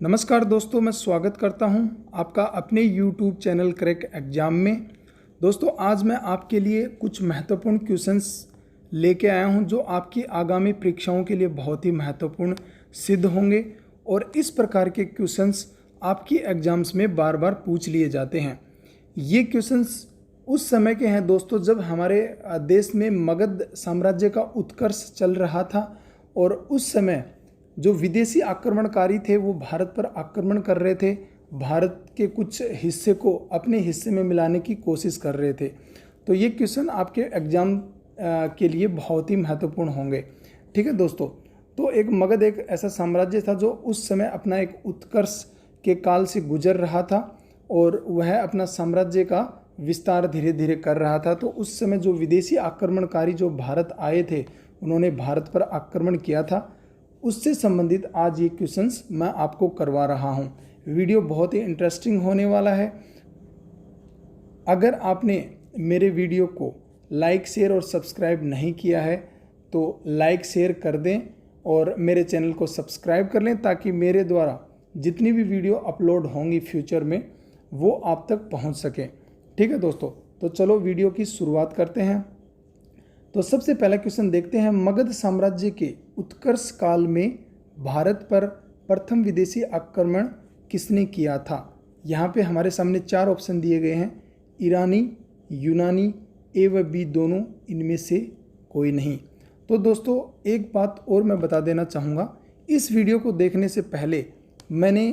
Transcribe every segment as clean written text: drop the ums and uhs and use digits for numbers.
नमस्कार दोस्तों, मैं स्वागत करता हूं आपका अपने YouTube चैनल क्रैक एग्जाम में। दोस्तों, आज मैं आपके लिए कुछ महत्वपूर्ण क्वेश्चंस लेके आया हूं जो आपकी आगामी परीक्षाओं के लिए बहुत ही महत्वपूर्ण सिद्ध होंगे और इस प्रकार के क्वेश्चंस आपकी एग्जाम्स में बार बार पूछ लिए जाते हैं। ये क्वेश्चंस उस समय के हैं दोस्तों जब हमारे देश में मगध साम्राज्य का उत्कर्ष चल रहा था और उस समय जो विदेशी आक्रमणकारी थे वो भारत पर आक्रमण कर रहे थे, भारत के कुछ हिस्से को अपने हिस्से में मिलाने की कोशिश कर रहे थे। तो ये क्वेश्चन आपके एग्जाम के लिए बहुत ही महत्वपूर्ण होंगे। ठीक है दोस्तों, तो एक मगध एक ऐसा साम्राज्य था जो उस समय अपना एक उत्कर्ष के काल से गुजर रहा था और वह अपना साम्राज्य का विस्तार धीरे धीरे कर रहा था। तो उस समय जो विदेशी आक्रमणकारी जो भारत आए थे उन्होंने भारत पर आक्रमण किया था, उससे संबंधित आज ये क्वेश्चंस मैं आपको करवा रहा हूँ। वीडियो बहुत ही इंटरेस्टिंग होने वाला है। अगर आपने मेरे वीडियो को लाइक शेयर और सब्सक्राइब नहीं किया है तो लाइक शेयर कर दें और मेरे चैनल को सब्सक्राइब कर लें ताकि मेरे द्वारा जितनी भी वीडियो अपलोड होंगी फ्यूचर में वो आप तक पहुँच सके। ठीक है दोस्तों, तो चलो वीडियो की शुरुआत करते हैं। तो सबसे पहला क्वेश्चन देखते हैं, मगध साम्राज्य के उत्कर्ष काल में भारत पर प्रथम विदेशी आक्रमण किसने किया था। यहाँ पे हमारे सामने चार ऑप्शन दिए गए हैं, ईरानी, यूनानी, ए व बी दोनों, इनमें से कोई नहीं। तो दोस्तों एक बात और मैं बता देना चाहूँगा, इस वीडियो को देखने से पहले मैंने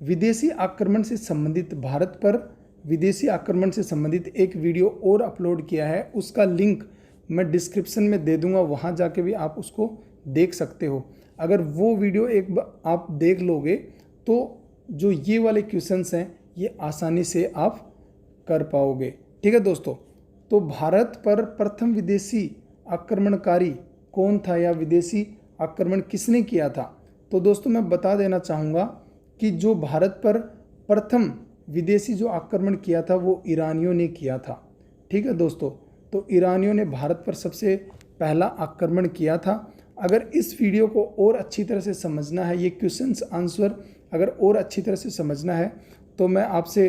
विदेशी आक्रमण से संबंधित भारत पर विदेशी आक्रमण से संबंधित एक वीडियो और अपलोड किया है, उसका लिंक मैं डिस्क्रिप्शन में दे दूंगा, वहाँ जाके भी आप उसको देख सकते हो। अगर वो वीडियो एक बार आप देख लोगे तो जो ये वाले क्वेश्चंस हैं ये आसानी से आप कर पाओगे। ठीक है दोस्तों, तो भारत पर प्रथम विदेशी आक्रमणकारी कौन था या विदेशी आक्रमण किसने किया था। तो दोस्तों मैं बता देना चाहूँगा कि जो भारत पर प्रथम विदेशी जो आक्रमण किया था वो ईरानियों ने किया था। ठीक है दोस्तों, तो ईरानियों ने भारत पर सबसे पहला आक्रमण किया था। अगर इस वीडियो को और अच्छी तरह से समझना है, ये क्वेश्चंस आंसर अगर और अच्छी तरह से समझना है तो मैं आपसे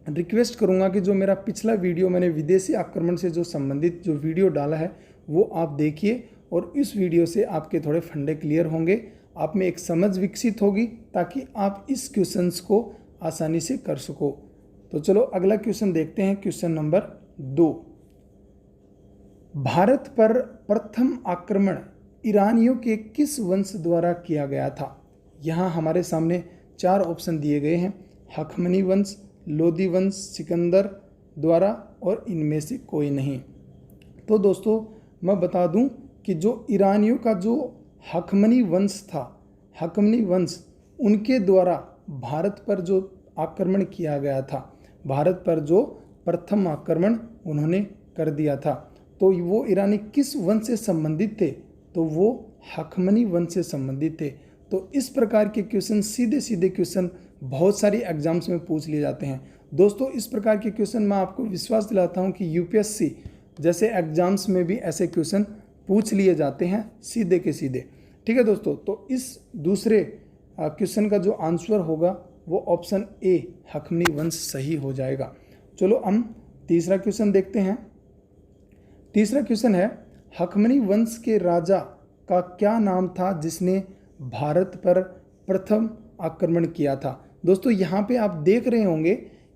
रिक्वेस्ट करूंगा कि जो मेरा पिछला वीडियो मैंने विदेशी आक्रमण से जो संबंधित जो वीडियो डाला है वो आप देखिए और इस वीडियो से आपके थोड़े फंडे क्लियर होंगे, आप में एक समझ विकसित होगी ताकि आप इस क्वेश्चंस को आसानी से कर सको। तो चलो अगला क्वेश्चन देखते हैं, क्वेश्चन नंबर 2। भारत पर प्रथम आक्रमण ईरानियों के किस वंश द्वारा किया गया था। यहाँ हमारे सामने चार ऑप्शन दिए गए हैं, हखमनी वंश, लोदी वंश, सिकंदर द्वारा और इनमें से कोई नहीं। तो दोस्तों मैं बता दूं कि जो ईरानियों का जो हखमनी वंश था, हखमनी वंश उनके द्वारा भारत पर जो आक्रमण किया गया था, भारत पर जो प्रथम आक्रमण उन्होंने कर दिया था। तो वो ईरानी किस वंश से संबंधित थे, तो वो हखमनी वंश से संबंधित थे। तो इस प्रकार के क्वेश्चन सीधे सीधे क्वेश्चन बहुत सारी एग्जाम्स में पूछ लिए जाते हैं। दोस्तों इस प्रकार के क्वेश्चन मैं आपको विश्वास दिलाता हूं कि यूपीएससी जैसे एग्जाम्स में भी ऐसे क्वेश्चन पूछ लिए जाते हैं सीधे के सीधे। ठीक है दोस्तों, तो इस दूसरे क्वेश्चन का जो आंसर होगा वो ऑप्शन ए हखमनी वंश सही हो जाएगा। चलो हम तीसरा क्वेश्चन देखते हैं। तीसरा क्वेश्चन है, हखमनी वंश के राजा का क्या नाम था जिसने भारत पर प्रथम आक्रमण किया था। दोस्तों यहाँ पे आप देख रहे होंगे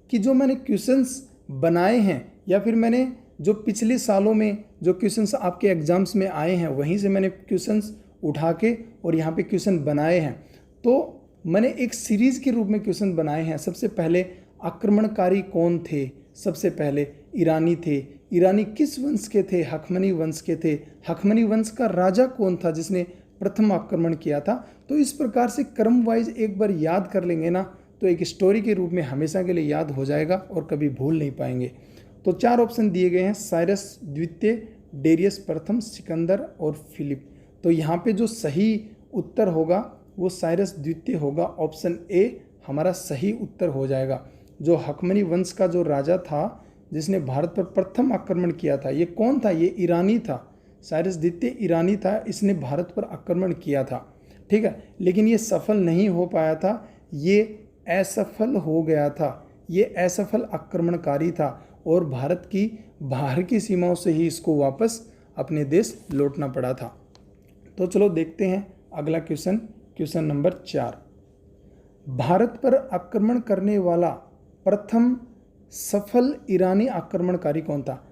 कि जो मैंने क्वेश्चंस बनाए हैं या फिर मैंने जो पिछले सालों में जो क्वेश्चंस आपके एग्जाम्स में आए हैं वहीं से मैंने क्वेश्चंस उठा के और यहाँ पे क्वेश्चन बनाए हैं। तो मैंने एक सीरीज के रूप में क्वेश्चन बनाए हैं। सबसे पहले आक्रमणकारी कौन थे, सबसे पहले ईरानी थे, ईरानी किस वंश के थे, हखमनी वंश के थे, हखमनी वंश का राजा कौन था जिसने प्रथम आक्रमण किया था। तो इस प्रकार से क्रम वाइज एक बार याद कर लेंगे ना तो एक स्टोरी के रूप में हमेशा के लिए याद हो जाएगा और कभी भूल नहीं पाएंगे। तो चार ऑप्शन दिए गए हैं, साइरस द्वितीय, डेरियस प्रथम, सिकंदर और फिलिप। तो यहाँ पे जो सही उत्तर होगा वो साइरस द्वितीय होगा, ऑप्शन ए हमारा सही उत्तर हो जाएगा। जो हखमनी वंश का जो राजा था जिसने भारत पर प्रथम आक्रमण किया था, ये कौन था, ये ईरानी था, साइरस द्वितीय ईरानी था, इसने भारत पर आक्रमण किया था। ठीक है, लेकिन ये सफल नहीं हो पाया था। ये असफल हो गया था, ये असफल आक्रमणकारी था और भारत की बाहर की सीमाओं से ही इसको वापस अपने देश लौटना पड़ा था। तो चलो देखते हैं अगला क्वेश्चन, क्वेश्चन नंबर 4। भारत पर आक्रमण करने वाला प्रथम सफल ईरानी आक्रमणकारी कौन था?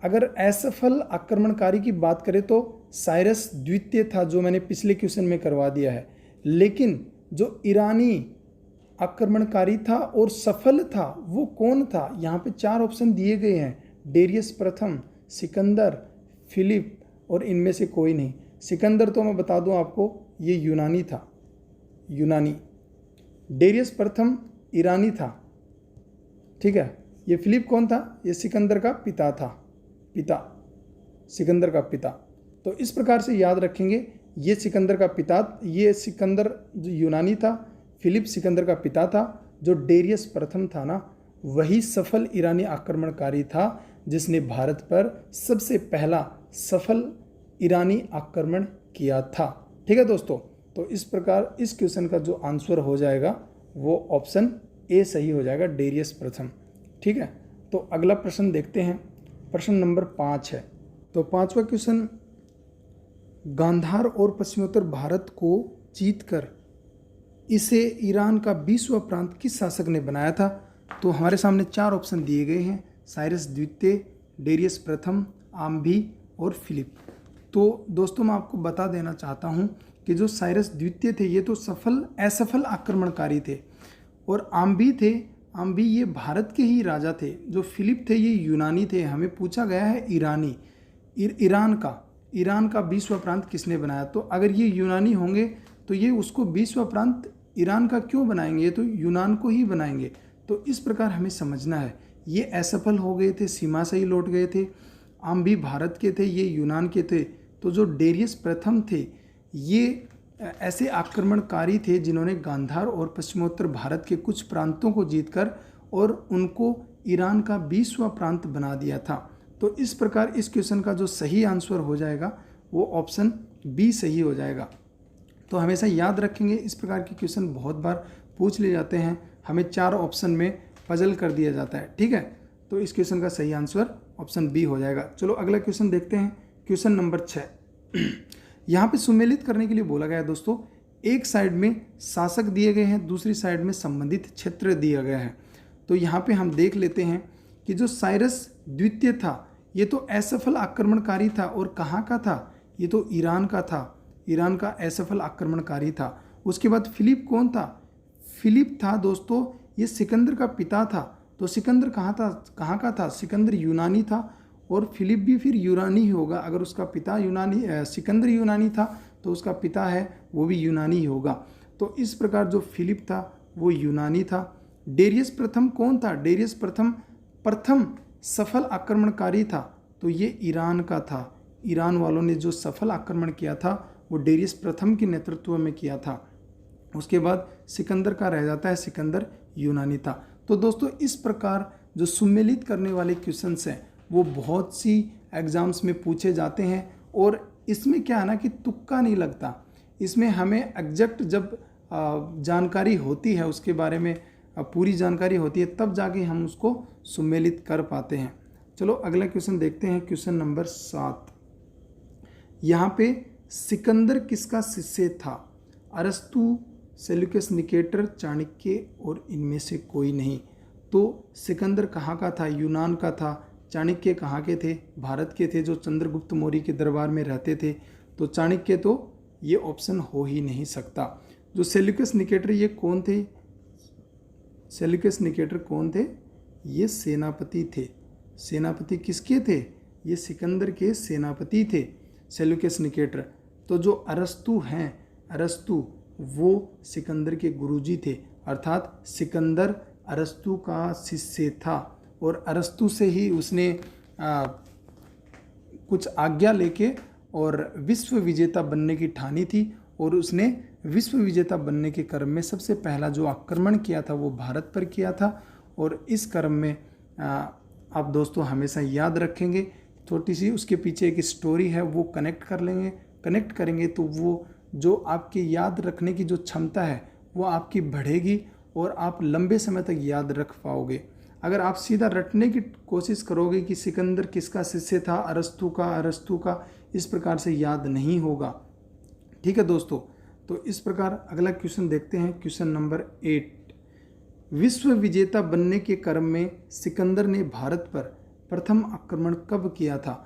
अगर असफल आक्रमणकारी की बात करें तो साइरस द्वितीय था, जो मैंने पिछले क्वेश्चन में करवा दिया है। लेकिन जो ईरानी आक्रमणकारी था और सफल था वो कौन था? यहाँ पे 4 ऑप्शन दिए गए हैं, डेरियस प्रथम, सिकंदर, फिलिप और इनमें से कोई नहीं। सिकंदर तो मैं बता दूं आपको ये यूनानी था, यूनानी। डेरियस प्रथम ईरानी था, ठीक है। ये फिलिप कौन था? ये सिकंदर का पिता था, सिकंदर का पिता। तो इस प्रकार से याद रखेंगे, ये सिकंदर का पिता, ये सिकंदर जो यूनानी था, फिलिप सिकंदर का पिता था। जो डेरियस प्रथम था ना, वही सफल ईरानी आक्रमणकारी था जिसने भारत पर सबसे पहला सफल ईरानी आक्रमण किया था, ठीक है दोस्तों। तो इस प्रकार इस क्वेश्चन का जो आंसर हो जाएगा वो ऑप्शन ए सही हो जाएगा, डेरियस प्रथम, ठीक है। तो अगला प्रश्न देखते हैं, प्रश्न नंबर 5 है। तो 5वां क्वेश्चन, गांधार और पश्चिमोत्तर भारत को जीतकर इसे ईरान का 20वां प्रांत किस शासक ने बनाया था? तो हमारे सामने 4 ऑप्शन दिए गए हैं, साइरस द्वितीय, डेरियस प्रथम, आम्भी और फिलिप। तो दोस्तों मैं आपको बता देना चाहता हूं कि जो साइरस द्वितीय थे ये तो असफल आक्रमणकारी थे, और आम्भी ये भारत के ही राजा थे। जो फिलिप थे ये यूनानी थे। हमें पूछा गया है ईरानी, ईरान का 20वां प्रांत किसने बनाया? तो अगर ये यूनानी होंगे तो ये उसको 20वां प्रांत ईरान का क्यों बनाएंगे? ये तो यूनान को ही बनाएंगे। तो इस प्रकार हमें समझना है, ये असफल हो गए थे, सीमा से ही लौट गए थे। आम्भी भारत के थे, ये यूनान के थे। तो जो डेरियस प्रथम थे ये ऐसे आक्रमणकारी थे जिन्होंने गांधार और पश्चिमोत्तर भारत के कुछ प्रांतों को जीतकर और उनको ईरान का 20वां प्रांत बना दिया था। तो इस प्रकार इस क्वेश्चन का जो सही आंसर हो जाएगा वो ऑप्शन बी सही हो जाएगा। तो हमेशा याद रखेंगे, इस प्रकार के क्वेश्चन बहुत बार पूछ लिए जाते हैं, हमें 4 ऑप्शन में पजल कर दिया जाता है, ठीक है। तो इस क्वेश्चन का सही आंसर ऑप्शन बी हो जाएगा। चलो अगला क्वेश्चन देखते हैं, क्वेश्चन नंबर 6। यहाँ पे सुमेलित करने के लिए बोला गया है दोस्तों, एक साइड में शासक दिए गए हैं, दूसरी साइड में संबंधित क्षेत्र दिया गया है। तो यहाँ पे हम देख लेते हैं कि जो साइरस द्वितीय था ये तो असफल आक्रमणकारी था, और कहाँ का था? ये तो ईरान का था, ईरान का असफल आक्रमणकारी था। उसके बाद फिलिप कौन था? फिलिप था दोस्तों ये सिकंदर का पिता था। तो सिकंदर कहाँ का था? सिकंदर यूनानी था, और फिलिप भी फिर यूनानी ही होगा। अगर उसका पिता सिकंदर यूनानी था तो उसका पिता है वो भी यूनानी ही होगा। तो इस प्रकार जो फिलिप था वो यूनानी था। डेरियस प्रथम कौन था? डेरियस प्रथम सफल आक्रमणकारी था, तो ये ईरान का था। ईरान वालों ने जो सफल आक्रमण किया था वो डेरियस प्रथम के नेतृत्व में किया था। उसके बाद सिकंदर का रह जाता है, सिकंदर यूनानी था। तो दोस्तों इस प्रकार जो सुमेलित करने वाले क्वेश्चंस हैं वो बहुत सी एग्ज़ाम्स में पूछे जाते हैं, और इसमें क्या है ना कि तुक्का नहीं लगता। इसमें हमें एग्जैक्ट जब जानकारी होती है, उसके बारे में पूरी जानकारी होती है, तब जाके हम उसको सुमेलित कर पाते हैं। चलो अगला क्वेश्चन देखते हैं, क्वेश्चन नंबर 7। यहाँ पे सिकंदर किसका शिष्य था? अरस्तु, सेल्यूकस निकेटर, चाणक्य और इनमें से कोई नहीं। तो सिकंदर कहाँ का था? यूनान का था। चाणक्य कहाँ के थे? भारत के थे, जो चंद्रगुप्त मौर्य के दरबार में रहते थे। तो चाणक्य तो ये ऑप्शन हो ही नहीं सकता। जो सेल्यूकस निकेटर ये कौन थे? सेल्यूकस निकेटर कौन थे? ये सेनापति थे। सेनापति किसके थे? ये सिकंदर के सेनापति थे सेल्यूकस निकेटर। तो जो अरस्तु हैं, अरस्तु वो सिकंदर के गुरुजी थे, अर्थात सिकंदर अरस्तु का शिष्य था, और अरस्तु से ही उसने कुछ आज्ञा लेके और विश्व विजेता बनने की ठानी थी, और उसने विश्व विजेता बनने के क्रम में सबसे पहला जो आक्रमण किया था वो भारत पर किया था। और इस क्रम में आप दोस्तों हमेशा याद रखेंगे, छोटी सी उसके पीछे एक स्टोरी है वो कनेक्ट करेंगे तो वो जो आपके याद रखने की जो क्षमता है वो आपकी बढ़ेगी और आप लंबे समय तक याद रख पाओगे। अगर आप सीधा रटने की कोशिश करोगे कि सिकंदर किसका शिष्य था, अरस्तु का, इस प्रकार से याद नहीं होगा। ठीक है दोस्तों, तो इस प्रकार अगला क्वेश्चन देखते हैं। क्वेश्चन नंबर 8, विश्व विजेता बनने के क्रम में सिकंदर ने भारत पर प्रथम आक्रमण कब किया था?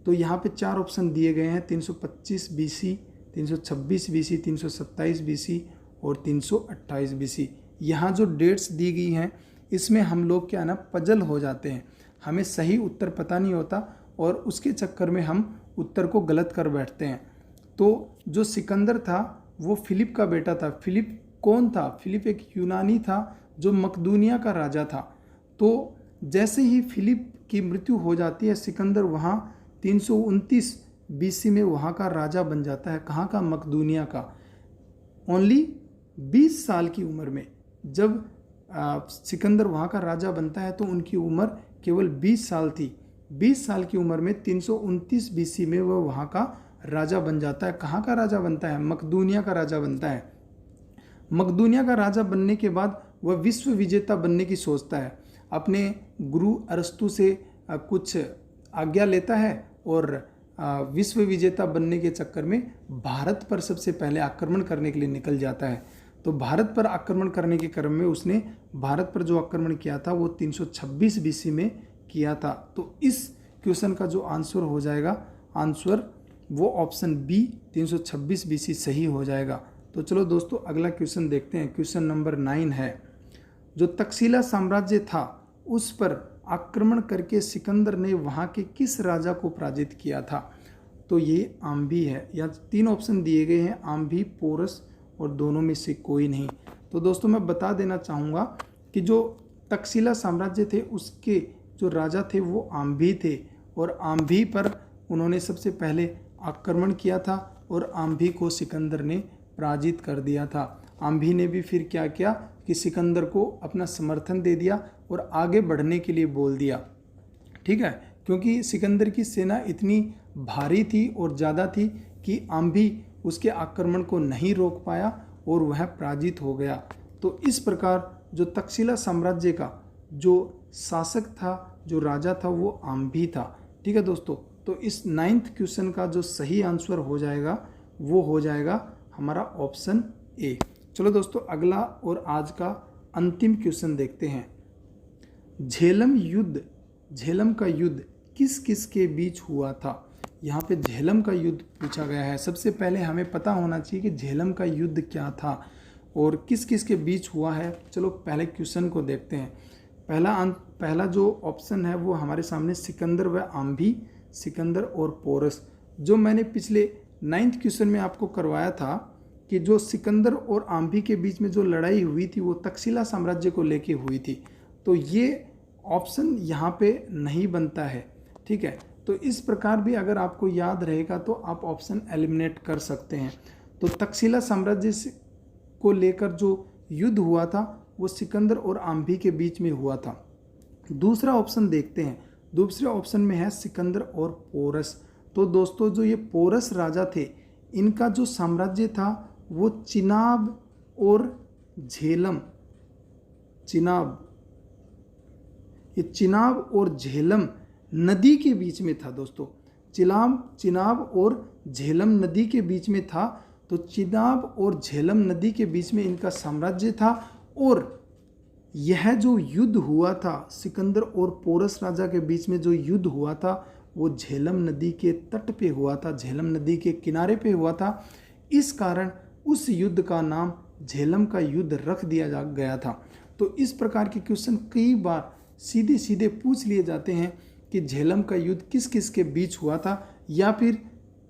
तो यहाँ पे 4 ऑप्शन दिए गए हैं, 325 BC, 326 BC, 327 BC और 328 BC। यहाँ जो डेट्स दी गई हैं इसमें हम लोग क्या ना पजल हो जाते हैं, हमें सही उत्तर पता नहीं होता और उसके चक्कर में हम उत्तर को गलत कर बैठते हैं। तो जो सिकंदर था वो फिलिप का बेटा था। फिलिप कौन था? फिलिप एक यूनानी था जो मकदूनिया का राजा था। तो जैसे ही फिलिप की मृत्यु हो जाती है, सिकंदर वहाँ 329 BC में वहाँ का राजा बन जाता है। कहाँ का? मकदूनिया का। ओनली 20 साल की उम्र में जब सिकंदर वहाँ का राजा बनता है तो उनकी उम्र केवल 20 साल थी। 20 साल की उम्र में 329 BC में वह वहाँ का राजा बन जाता है। कहाँ का राजा बनता है? मकदूनिया का राजा बनता है। मकदूनिया का राजा बनने के बाद वह विश्व विजेता बनने की सोचता है। अपने गुरु अरस्तु से कुछ आज्ञा लेता है और विश्व विजेता बनने के चक्कर में भारत पर सबसे पहले आक्रमण करने के लिए निकल जाता है। तो भारत पर आक्रमण करने के क्रम में उसने भारत पर जो आक्रमण किया था वो 326 BC में किया था। तो इस क्वेश्चन का जो आंसर हो जाएगा, आंसर वो ऑप्शन बी 326 BC सही हो जाएगा। तो चलो दोस्तों अगला क्वेश्चन देखते हैं। क्वेश्चन नंबर 9 है, जो तक्षशिला साम्राज्य था उस पर आक्रमण करके सिकंदर ने वहाँ के किस राजा को पराजित किया था? तो ये आम्भी है। यहाँ 3 ऑप्शन दिए गए हैं, आम्भी, पोरस और दोनों में से कोई नहीं। तो दोस्तों मैं बता देना चाहूँगा कि जो तक्षशिला साम्राज्य थे उसके जो राजा थे वो आम्भी थे और आम्भी पर उन्होंने सबसे पहले आक्रमण किया था और आम्भी को सिकंदर ने पराजित कर दिया था। आम्भी ने भी फिर क्या किया कि सिकंदर को अपना समर्थन दे दिया और आगे बढ़ने के लिए बोल दिया। ठीक है, क्योंकि सिकंदर की सेना इतनी भारी थी और ज़्यादा थी कि आम्भी उसके आक्रमण को नहीं रोक पाया और वह पराजित हो गया। तो इस प्रकार जो तक्षशिला साम्राज्य का जो शासक था, जो राजा था, वो आम्भी था। ठीक है दोस्तों, तो इस 9th क्वेश्चन का जो सही आंसर हो जाएगा वो हो जाएगा हमारा ऑप्शन ए। चलो दोस्तों अगला और आज का अंतिम क्वेश्चन देखते हैं। झेलम का युद्ध किस किस के बीच हुआ था? यहाँ पे झेलम का युद्ध पूछा गया है। सबसे पहले हमें पता होना चाहिए कि झेलम का युद्ध क्या था और किस किस के बीच हुआ है। चलो पहले क्वेश्चन को देखते हैं। पहला जो ऑप्शन है वो हमारे सामने सिकंदर व आम्भी, सिकंदर और पोरस। जो मैंने पिछले 9th क्वेश्चन में आपको करवाया था कि जो सिकंदर और आम्भी के बीच में जो लड़ाई हुई थी वो तक्षशिला साम्राज्य को लेके हुई थी। तो ये ऑप्शन यहाँ पे नहीं बनता है। ठीक है, तो इस प्रकार भी अगर आपको याद रहेगा तो आप ऑप्शन एलिमिनेट कर सकते हैं। तो तक्षशिला साम्राज्य को लेकर जो युद्ध हुआ था वो सिकंदर और आम्भी के बीच में हुआ था। दूसरा ऑप्शन देखते हैं। दूसरे ऑप्शन में है सिकंदर और पोरस। तो दोस्तों जो ये पोरस राजा थे इनका जो साम्राज्य था वो चिनाब और झेलम नदी के बीच में था। दोस्तों चिनाब और झेलम नदी के बीच में था। तो चिनाब और झेलम नदी के बीच में इनका साम्राज्य था और यह जो युद्ध हुआ था सिकंदर और पोरस राजा के बीच में जो युद्ध हुआ था वो झेलम नदी के तट पे हुआ था, झेलम नदी के किनारे पे हुआ था। इस कारण उस युद्ध का नाम झेलम का युद्ध रख दिया गया था। तो इस प्रकार के क्वेश्चन कई बार सीधे सीधे पूछ लिए जाते हैं कि झेलम का युद्ध किस किस के बीच हुआ था या फिर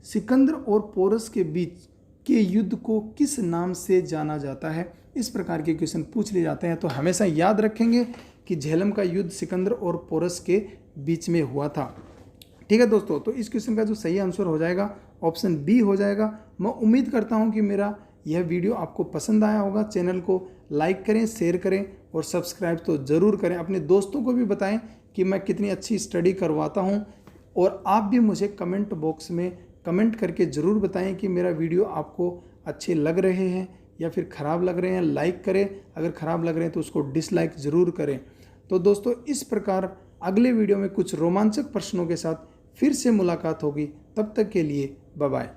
सिकंदर और पोरस के बीच के युद्ध को किस नाम से जाना जाता है। इस प्रकार के क्वेश्चन पूछ लिए जाते हैं। तो हमेशा याद रखेंगे कि झेलम का युद्ध सिकंदर और पोरस के बीच में हुआ था। ठीक है दोस्तों, तो इस क्वेश्चन का जो सही आंसर हो जाएगा ऑप्शन बी हो जाएगा। मैं उम्मीद करता हूं कि मेरा यह वीडियो आपको पसंद आया होगा। चैनल को लाइक करें, शेयर करें और सब्सक्राइब तो ज़रूर करें। अपने दोस्तों को भी बताएं कि मैं कितनी अच्छी स्टडी करवाता हूं और आप भी मुझे कमेंट बॉक्स में कमेंट करके ज़रूर बताएं कि मेरा वीडियो आपको अच्छे लग रहे हैं या फिर ख़राब लग रहे हैं लाइक करें, अगर ख़राब लग रहे हैं तो उसको डिसलाइक ज़रूर करें। तो दोस्तों इस प्रकार अगले वीडियो में कुछ रोमांचक प्रश्नों के साथ फिर से मुलाकात होगी। तब तक के लिए बाय बाय।